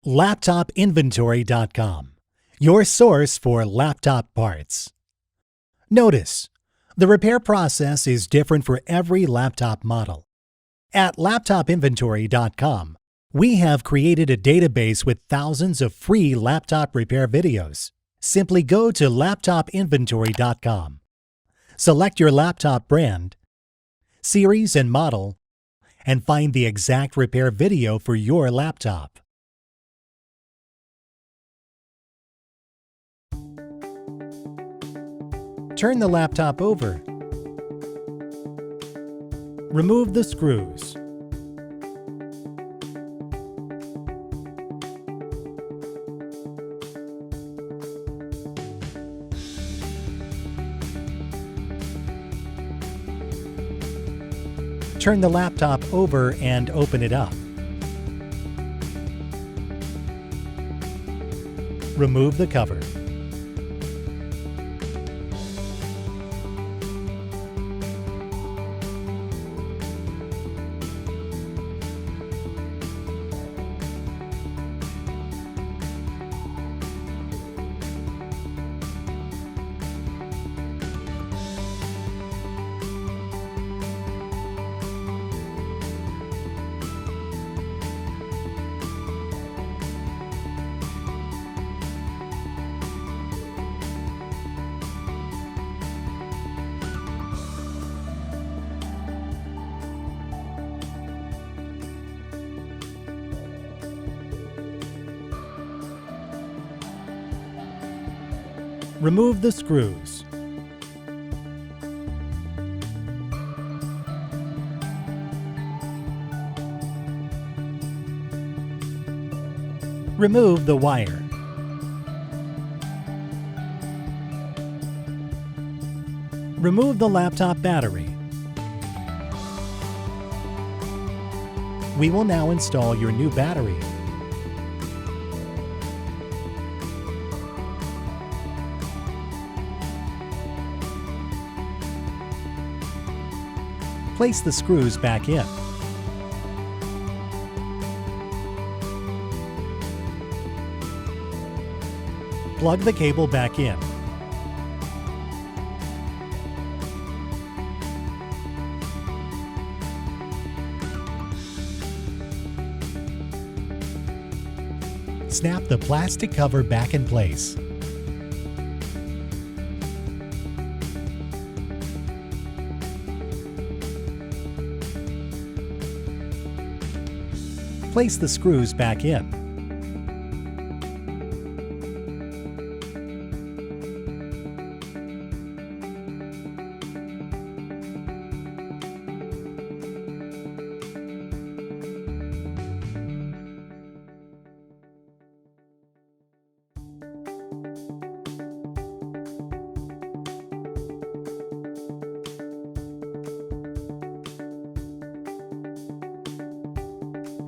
LaptopInventory.com, your source for laptop parts. Notice, the repair process is different for every laptop model. At LaptopInventory.com, we have created a database with thousands of free laptop repair videos. Simply go to LaptopInventory.com. Select your laptop brand, series and model, and find the exact repair video for your laptop. Turn the laptop over. Remove the screws. Turn the laptop over and open it up. Remove the cover. Remove the screws. Remove the wire. Remove the laptop battery. We will now install your new battery. Place the screws back in. Plug the cable back in. Snap the plastic cover back in place. Place the screws back in.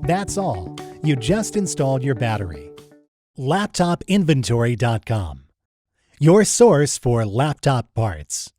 That's all. You just installed your battery. LaptopInventory.com, your source for laptop parts.